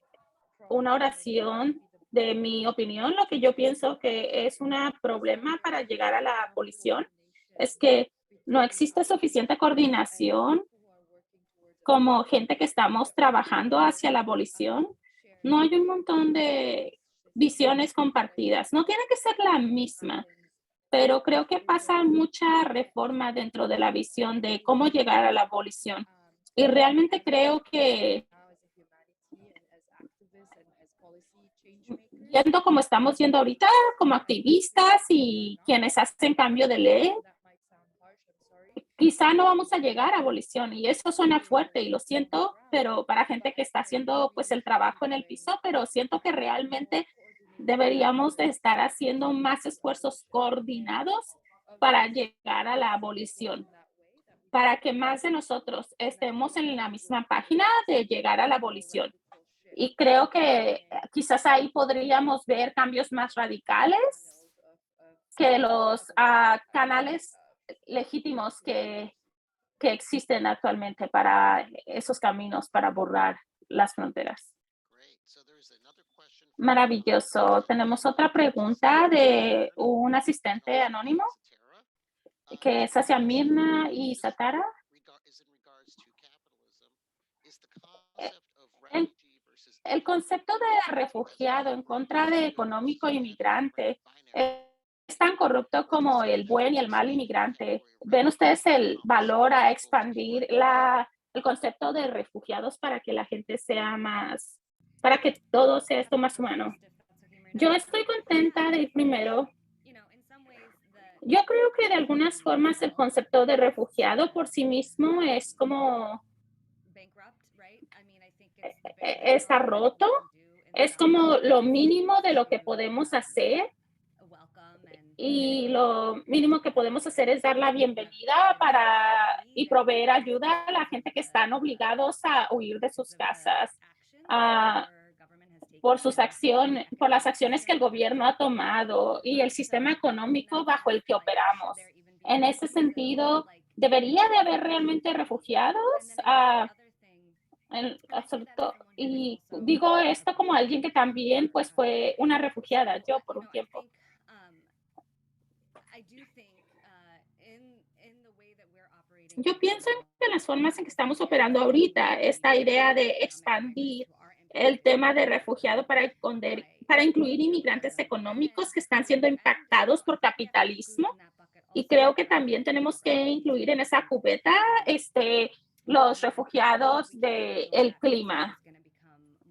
una oración de mi opinión, lo que yo pienso que es un problema para llegar a la abolición es que no existe suficiente coordinación como gente que estamos trabajando hacia la abolición. No hay un montón de visiones compartidas. No tiene que ser la misma, pero creo que pasa mucha reforma dentro de la visión de cómo llegar a la abolición. Y realmente creo que yendo como estamos yendo ahorita, como activistas y quienes hacen cambio de ley, quizá no vamos a llegar a abolición y eso suena fuerte y lo siento, pero para gente que está haciendo pues el trabajo en el piso, pero siento que realmente deberíamos de estar haciendo más esfuerzos coordinados para llegar a la abolición, para que más de nosotros estemos en la misma página de llegar a la abolición. Y creo que quizás ahí podríamos ver cambios más radicales que los canales legítimos que existen actualmente para esos caminos para borrar las fronteras. Maravilloso. Tenemos otra pregunta de un asistente anónimo que es hacia Mirna y Satara. El concepto de refugiado en contra de económico inmigrante es tan corrupto como el buen y el mal inmigrante. ¿Ven ustedes el valor a expandir el concepto de refugiados para que la gente sea más, para que todo sea esto más humano? Yo estoy contenta de ir primero. Yo creo que de algunas formas el concepto de refugiado por sí mismo es como está roto. Es como lo mínimo de lo que podemos hacer. Y lo mínimo que podemos hacer es dar la bienvenida y proveer ayuda a la gente que están obligados a huir de sus casas por las acciones que el gobierno ha tomado y el sistema económico bajo el que operamos. En ese sentido, ¿debería de haber realmente refugiados? En absoluto. Y digo esto como alguien que también, pues, fue una refugiada, yo por un tiempo. Yo pienso que las formas en que estamos operando ahorita, esta idea de expandir el tema de refugiado para incluir inmigrantes económicos que están siendo impactados por capitalismo. Y creo que también tenemos que incluir en esa cubeta los refugiados del clima.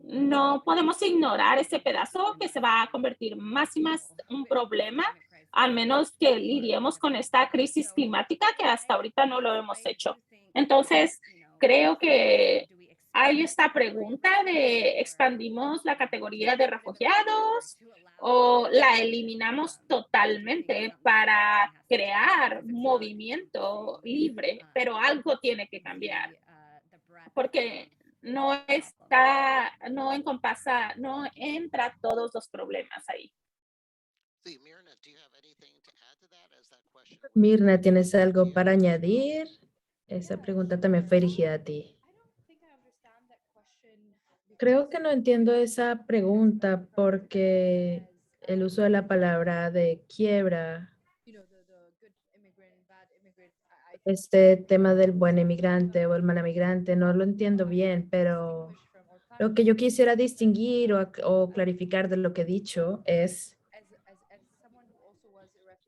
No podemos ignorar ese pedazo que se va a convertir más y más un problema, al menos que lidiemos con esta crisis climática que hasta ahorita no lo hemos hecho. Entonces, creo que hay esta pregunta de expandimos la categoría de refugiados o la eliminamos totalmente para crear movimiento libre, pero algo tiene que cambiar porque no entra todos los problemas ahí. Mirna, ¿tienes algo para añadir? Esa pregunta también fue dirigida a ti. Creo que no entiendo esa pregunta porque el uso de la palabra de quiebra, este tema del buen inmigrante o el mal inmigrante, no lo entiendo bien, pero lo que yo quisiera distinguir o clarificar de lo que he dicho es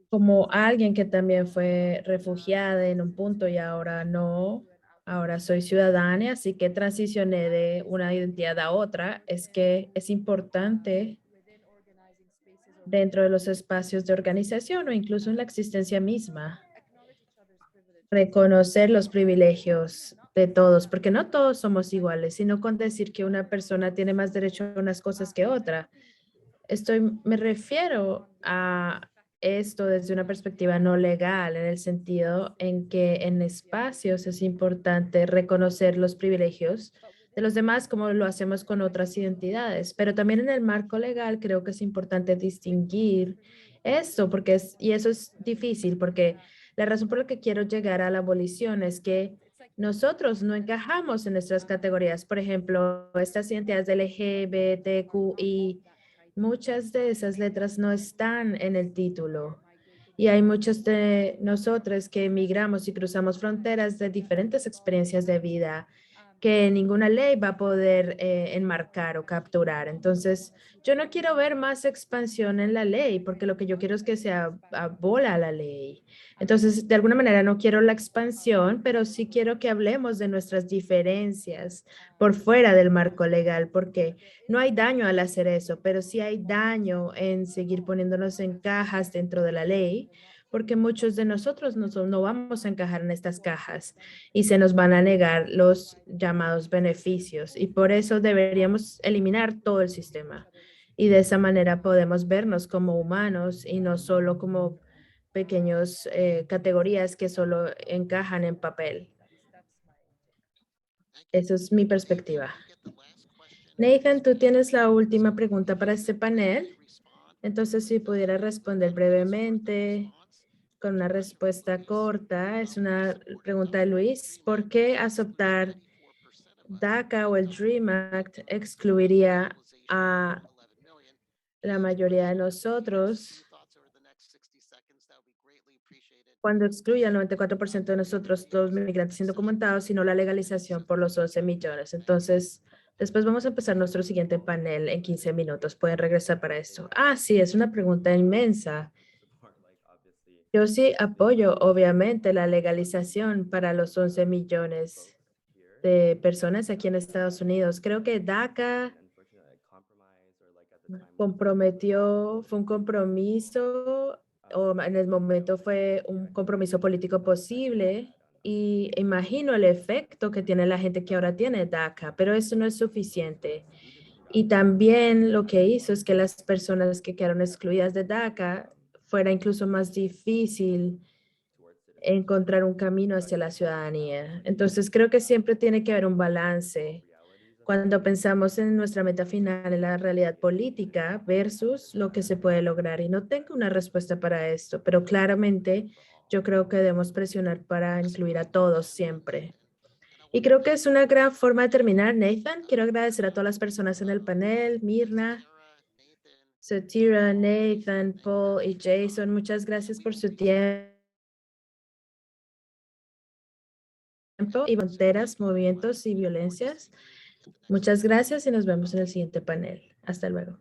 como alguien que también fue refugiada en un punto y ahora no, ahora soy ciudadana, así que transicioné de una identidad a otra, es que es importante dentro de los espacios de organización o incluso en la existencia misma, reconocer los privilegios de todos, porque no todos somos iguales, sino con decir que una persona tiene más derecho a unas cosas que otra. Me refiero a esto desde una perspectiva no legal, en el sentido en que en espacios es importante reconocer los privilegios de los demás como lo hacemos con otras identidades, pero también en el marco legal creo que es importante distinguir esto, y eso es difícil, porque la razón por la que quiero llegar a la abolición es que nosotros no encajamos en nuestras categorías. Por ejemplo, estas identidades LGBTQI, muchas de esas letras no están en el título. Y hay muchos de nosotros que emigramos y cruzamos fronteras de diferentes experiencias de vida que ninguna ley va a poder enmarcar o capturar. Entonces, yo no quiero ver más expansión en la ley, porque lo que yo quiero es que se abola la ley. Entonces, de alguna manera no quiero la expansión, pero sí quiero que hablemos de nuestras diferencias por fuera del marco legal, porque no hay daño al hacer eso, pero sí hay daño en seguir poniéndonos en cajas dentro de la ley, porque muchos de nosotros no vamos a encajar en estas cajas y se nos van a negar los llamados beneficios. Y por eso deberíamos eliminar todo el sistema. Y de esa manera podemos vernos como humanos y no solo como pequeños categorías que solo encajan en papel. Esa es mi perspectiva. Nathan, tú tienes la última pregunta para este panel. Entonces, si pudiera responder brevemente con una respuesta corta, es una pregunta de Luis. ¿Por qué aceptar DACA o el DREAM Act excluiría a la mayoría de nosotros cuando excluye al 94% de nosotros, los migrantes indocumentados, sino la legalización por los 11 millones? Entonces, después vamos a empezar nuestro siguiente panel en 15 minutos. Pueden regresar para esto. Sí, es una pregunta inmensa. Yo sí apoyo, obviamente, la legalización para los 11 millones de personas aquí en Estados Unidos. Creo que DACA fue un compromiso, o en el momento fue un compromiso político posible, y imagino el efecto que tiene la gente que ahora tiene DACA, pero eso no es suficiente. Y también lo que hizo es que las personas que quedaron excluidas de DACA fuera incluso más difícil encontrar un camino hacia la ciudadanía. Entonces, creo que siempre tiene que haber un balance cuando pensamos en nuestra meta final, en la realidad política versus lo que se puede lograr. Y no tengo una respuesta para esto, pero claramente yo creo que debemos presionar para incluir a todos siempre. Y creo que es una gran forma de terminar. Nathan, quiero agradecer a todas las personas en el panel, Mirna, Satira, Nathan, Paul y Jason. Muchas gracias por su tiempo y fronteras, movimientos y violencias. Muchas gracias y nos vemos en el siguiente panel. Hasta luego.